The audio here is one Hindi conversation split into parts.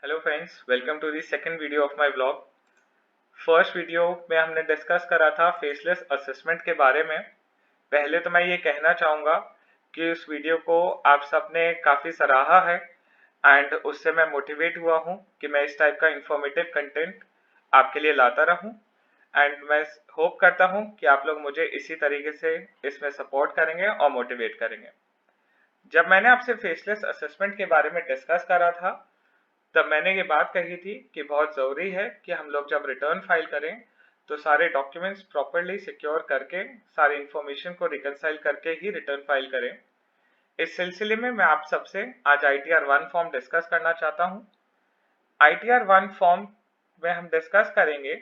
Hello friends, welcome to the second video of my blog. First video में हमने डिस्कस करा था फेसलेस असेसमेंट के बारे में। पहले तो मैं ये कहना चाहूँगा कि उस वीडियो को आप सबने काफ़ी सराहा है एंड उससे मैं मोटिवेट हुआ हूँ कि मैं इस टाइप का इंफॉर्मेटिव कंटेंट आपके लिए लाता रहूँ। एंड मैं होप करता हूँ कि आप लोग मुझे इसी तरीके से इसमें सपोर्ट करेंगे और मोटिवेट करेंगे। जब मैंने आपसे फेसलेस असेसमेंट के बारे में डिस्कस करा था तब मैंने ये बात कही थी कि बहुत ज़रूरी है कि हम लोग जब रिटर्न फाइल करें तो सारे डॉक्यूमेंट्स प्रॉपरली सिक्योर करके सारी इंफॉर्मेशन को रिकनसाइल करके ही रिटर्न फाइल करें। इस सिलसिले में मैं आप सबसे आज ITR-1 फॉर्म डिस्कस करना चाहता हूँ। ITR-1 फॉर्म में हम डिस्कस करेंगे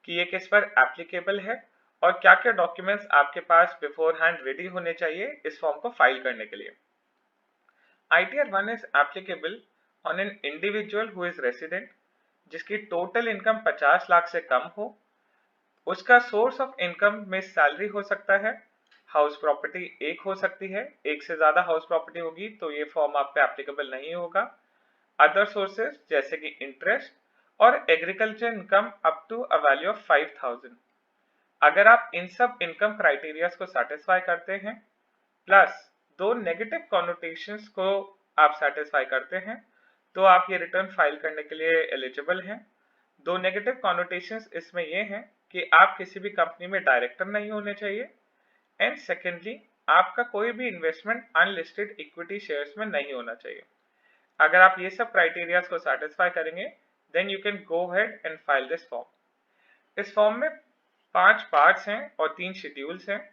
कि ये किस पर एप्लीकेबल है और क्या क्या डॉक्यूमेंट्स आपके पास बिफोर हैंड रेडी होने चाहिए इस फॉर्म को फाइल करने के लिए। ITR-1 is applicable on an individual who is resident जिसकी टोटल इनकम 50 लाख से कम हो। उसका सोर्स ऑफ इनकम में सैलरी हो सकता है, हाउस प्रॉपर्टी एक हो सकती है, एक से ज़्यादा हाउस प्रॉपर्टी होगी तो ये फॉर्म आप पे एप्लीकेबल नहीं होगा। अदर सोर्सेज जैसे कि इंटरेस्ट और agriculture income up to a value of 5000। अगर आप इन सब इनकम क्राइटेरियाज को सेटिस्फाई करते हैं प्लस दो नेगेटिव कॉनोटेशंस को आप सेटिस्फाई करते हैं तो आप ये रिटर्न फाइल करने के लिए एलिजिबल हैं। दो नेगेटिव कॉनोटेशंस इसमें ये हैं कि आप किसी भी कंपनी में डायरेक्टर नहीं होने चाहिए एंड सेकेंडली आपका कोई भी इन्वेस्टमेंट अनलिस्टेड इक्विटी शेयर्स में नहीं होना चाहिए। अगर आप ये सब क्राइटेरियाज को सेटिस्फाई करेंगे then you can go ahead and file this form. इस फॉर्म में 5 पार्ट्स हैं और 3 शेड्यूल्स हैं।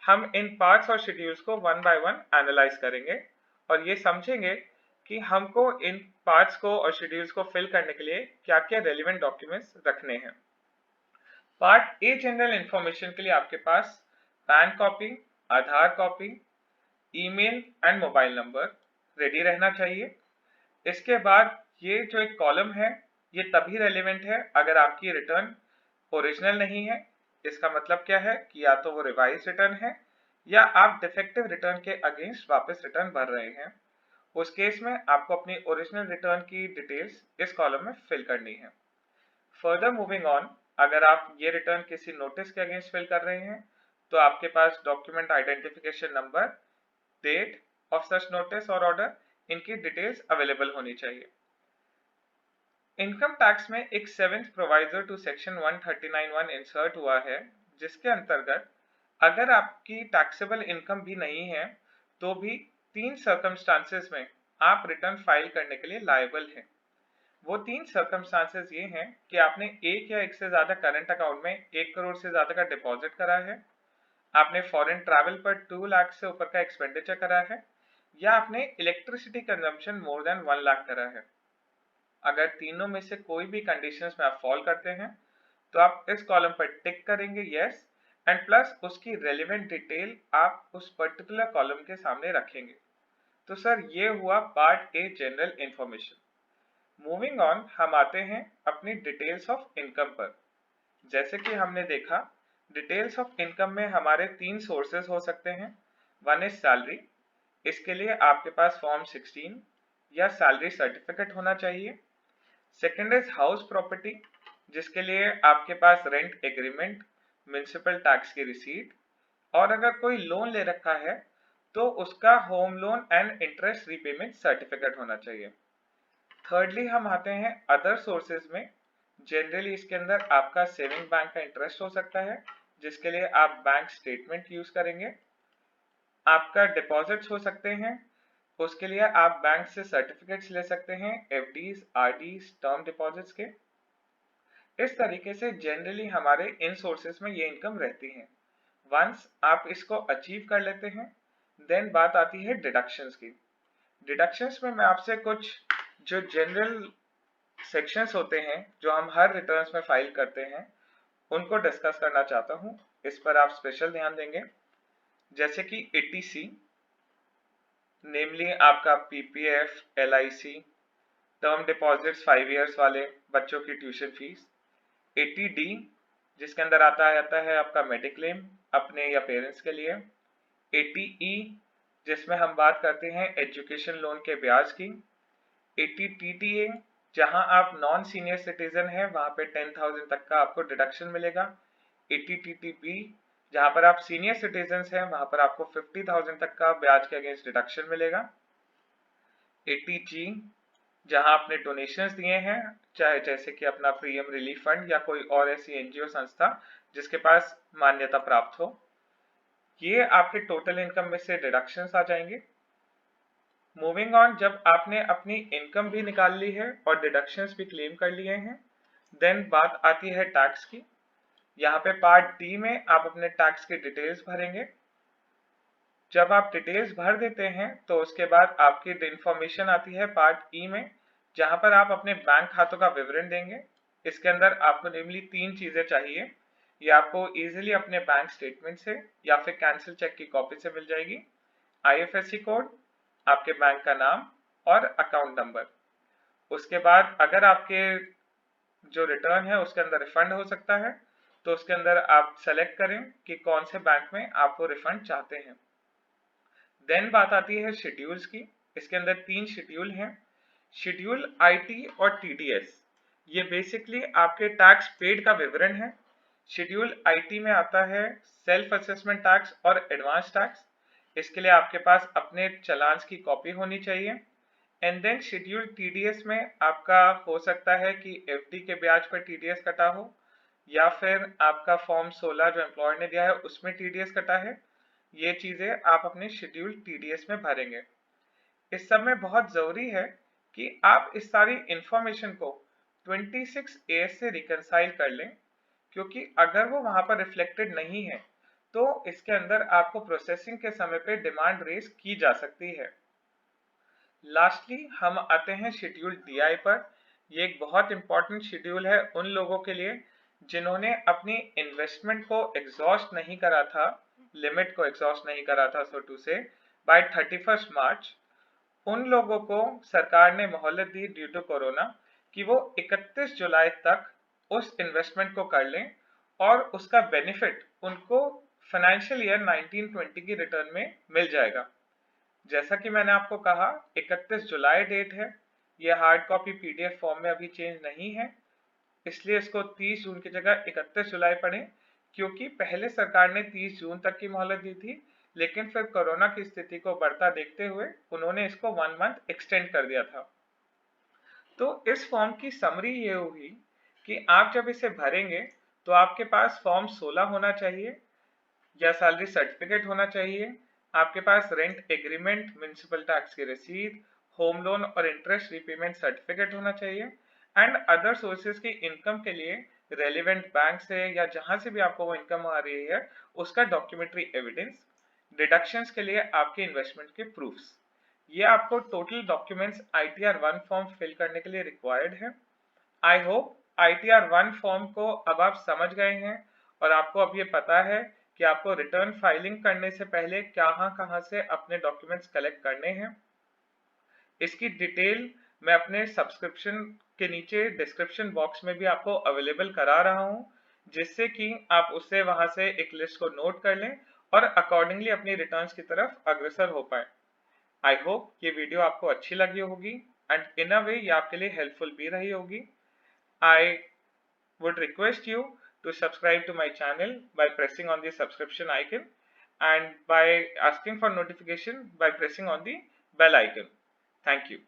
हम इन पार्ट्स और शेड्यूल्स को वन बाय वन एनालाइज करेंगे और ये समझेंगे कि हमको इन पार्ट्स को और शेड्यूल्स को फिल करने के लिए क्या क्या रेलिवेंट डॉक्यूमेंट्स रखने हैं। पार्ट ए जनरल इंफॉर्मेशन के लिए आपके पास PAN copy, Aadhaar copy, email and mobile number ready रहना चाहिए। इसके बाद ये जो एक कॉलम है ये तभी रेलिवेंट है अगर आपकी रिटर्न ओरिजिनल नहीं है। इसका मतलब क्या है कि या तो वो रिवाइज रिटर्न है या आप डिफेक्टिव रिटर्न के अगेंस्ट वापस रिटर्न भर रहे हैं। उस केस में आपको अपनी ओरिजिनल रिटर्न की डिटेल्स इस कॉलम में फिल करनी है। फर्दर मूविंग ऑन, अगर आप ये रिटर्न किसी नोटिस के अगेंस्ट फिल कर रहे हैं तो आपके पास document identification number, date of such notice और ऑर्डर, इनकी डिटेल्स अवेलेबल होनी चाहिए। इनकम टैक्स में एक 7th प्रोवाइजर टू सेक्शन 139(1) इंसर्ट हुआ है जिसके अंतर्गत अगर आपकी टैक्सेबल इनकम भी नहीं है तो भी 3 सर्कमस्टांसेस में आप रिटर्न फाइल करने के लिए लायबल हैं। वो 3 सर्कमस्टांसेस ये हैं कि आपने एक या एक से ज़्यादा करंट अकाउंट में 1 करोड़ से ज़्यादा का डिपॉजिट करा है, आपने फॉरेन ट्रैवल पर 2 लाख से ऊपर का एक्सपेंडिचर करा है या आपने electricity consumption more than 1 lakh करा है। अगर तीनों में से कोई भी कंडीशंस में आप फॉल करते हैं तो आप इस कॉलम पर टिक करेंगे यस एंड प्लस उसकी रेलिवेंट डिटेल आप उस पर्टिकुलर कॉलम के सामने रखेंगे। तो सर ये हुआ part a general information. Moving on, हम आते हैं अपनी डिटेल्स ऑफ इनकम पर। जैसे कि हमने देखा डिटेल्स ऑफ इनकम में हमारे 3 सोर्सेज हो सकते हैं। वन इज सैलरी, इसके लिए आपके पास फॉर्म 16 या सैलरी सर्टिफिकेट होना चाहिए। सेकेंड इज हाउस प्रॉपर्टी जिसके लिए आपके पास रेंट एग्रीमेंट, म्युनिसिपल टैक्स की रिसीट और अगर कोई लोन ले रखा है तो उसका home loan and interest repayment certificate होना चाहिए। थर्डली हम आते हैं अदर सोर्सेज में। जनरली इसके अंदर आपका सेविंग बैंक का इंटरेस्ट हो सकता है जिसके लिए आप बैंक स्टेटमेंट यूज करेंगे। आपका डिपॉजिट्स हो सकते हैं, उसके लिए आप बैंक से सर्टिफिकेट्स ले सकते हैं, एफडीज, आरडीज, टर्म डिपॉजिट्स के। इस तरीके से जनरली हमारे इन सोर्सेस में ये इनकम रहती है। वंस आप इसको अचीव कर लेते हैं देन बात आती है डिडक्शंस की। डिडक्शंस में मैं आपसे कुछ जो जनरल सेक्शंस होते हैं जो हम हर रिटर्न्स में फाइल करते हैं उनको डिस्कस करना चाहता हूँ। इस पर आप स्पेशल ध्यान देंगे। जैसे कि 80C नेमली आपका PPF, LIC, term deposits 5 years वाले, बच्चों की ट्यूशन फीस। 80D जिसके अंदर आता है आपका मेडिक्लेम अपने या पेरेंट्स के लिए। 80E जिसमें हम बात करते हैं एजुकेशन लोन के ब्याज की। 80TTA जहां आप नॉन सीनियर सिटीजन हैं वहां पे 10,000 तक का आपको डिडक्शन मिलेगा। 80TTB जहां पर आप सीनियर सिटीजन हैं वहां पर आपको 50,000 तक का ब्याज के अगेंस्ट डिडक्शन मिलेगा। 80G जहां आपने डोनेशंस दिए हैं, चाहे जैसे कि अपना पीएम रिलीफ फंड या कोई और ऐसी एनजीओ संस्था जिसके पास मान्यता प्राप्त हो, ये आपके टोटल इनकम में से डिडक्शंस आ जाएंगे। मूविंग ऑन, जब आपने अपनी इनकम भी निकाल ली है और डिडक्शंस भी क्लेम कर लिए हैं, देन बात आती है टैक्स की। यहाँ पे पार्ट डी में आप अपने टैक्स की डिटेल्स भरेंगे। जब आप डिटेल्स भर देते हैं तो उसके बाद आपकी इंफॉर्मेशन आती है पार्ट ई में, जहां पर आप अपने बैंक खातों का विवरण देंगे। इसके अंदर आपको नेमली 3 चीजें चाहिए। ये आपको इजीली अपने बैंक स्टेटमेंट से या फिर कैंसिल चेक की कॉपी से मिल जाएगी। IFSC कोड, आपके बैंक का नाम और अकाउंट नंबर। उसके बाद अगर आपके जो रिटर्न है उसके अंदर रिफंड हो सकता है तो उसके अंदर आप सेलेक्ट करें कि कौन से बैंक में आप वो रिफंड चाहते हैं। देन बात आती है शेड्यूल्स की। इसके अंदर 3 शेड्यूल हैं, शेड्यूल IT और TDS। ये बेसिकली आपके टैक्स पेड का विवरण है। शेड्यूल IT में आता है सेल्फ असेसमेंट टैक्स और एडवांस टैक्स। इसके लिए आपके पास अपने चालान्स की कॉपी होनी चाहिए। एंड देन शेड्यूल TDS में आपका हो सकता है कि FD के ब्याज पर TDS कटा हो या फिर आपका फॉर्म 16 जो एम्प्लॉयर ने दिया है उसमें TDS कटा है। ये चीजें आप अपने शेड्यूल TDS में भरेंगे। इस सब में बहुत जरूरी है कि आप इस सारी इंफॉर्मेशन को 26AS से रिकंसाइल कर लें, क्योंकि अगर वो वहां पर रिफ्लेक्टेड नहीं है तो इसके अंदर आपको प्रोसेसिंग के समय पे डिमांड रेज की जा सकती है। लास्टली हम आते हैं शेड्यूल DI पर। ये एक बहुत इंपॉर्टेंट शेड्यूल है उन लोगों के लिए जिन्होंने अपनी इन्वेस्टमेंट को एग्जॉस्ट नहीं करा था, लिमिट को एग्जॉस्ट नहीं करा था सो टू से, बाय 31 मार्च। उन लोगों को सरकार ने मोहलत दी ड्यू टू कोरोना कि वो 31 जुलाई तक उस इन्वेस्टमेंट को कर लें और उसका बेनिफिट उनको फाइनेंशियल ईयर 1920 की रिटर्न में मिल जाएगा। जैसा कि मैंने आपको कहा 31 जुलाई डेट है। ये हार्ड कॉपी PDF फॉर्म में अभी चेंज नहीं है, इसलिए इसको 30 जून की जगह 31 जुलाई पढ़ें, क्योंकि पहले सरकार ने 30 जून तक की मोहलत दी थी, लेकिन फिर कोरोना की स्थिति को बढ़ता देखते हुए उन्होंने इसको 1 मंथ एक्सटेंड कर दिया था। तो इस फॉर्म की समरी ये होगी कि आप जब इसे भरेंगे तो आपके पास फॉर्म 16 होना चाहिए या सैलरी सर्टिफिकेट होना चाहिए, आपके पास रेंट एग्रीमेंट, म्युनिसिपल टैक्स की रसीद, होम लोन और इंटरेस्ट रीपेमेंट सर्टिफिकेट होना चाहिए एंड अदर सोर्सेज की इनकम के लिए रेलिवेंट बैंक से या जहां से भी आपको वो इनकम आ रही है उसका डॉक्यूमेंट्री एविडेंस, डिडक्शंस के लिए आपके इन्वेस्टमेंट के प्रूफ्स। ये आपको total documents ITR 1 form fill करने के लिए रिक्वायर्ड है। आई होप ITR 1 फॉर्म को अब आप समझ गए हैं और आपको अब ये पता है कि आपको रिटर्न फाइलिंग करने से पहले कहां से अपने डॉक्यूमेंट्स कलेक्ट करने हैं। इसकी डिटेल मैं अपने सब्सक्रिप्शन के नीचे डिस्क्रिप्शन बॉक्स में भी आपको अवेलेबल करा रहा हूं, जिससे कि आप उससे वहां से एक लिस्ट को नोट कर लें और अकॉर्डिंगली अपनी रिटर्न्स की तरफ अग्रसर हो पाए। आई होप ये वीडियो आपको अच्छी लगी होगी एंड इन अ वे ये आपके लिए हेल्पफुल भी रही होगी। I would request you to subscribe to my channel by pressing on the subscription icon and by asking for notification by pressing on the bell icon. Thank you.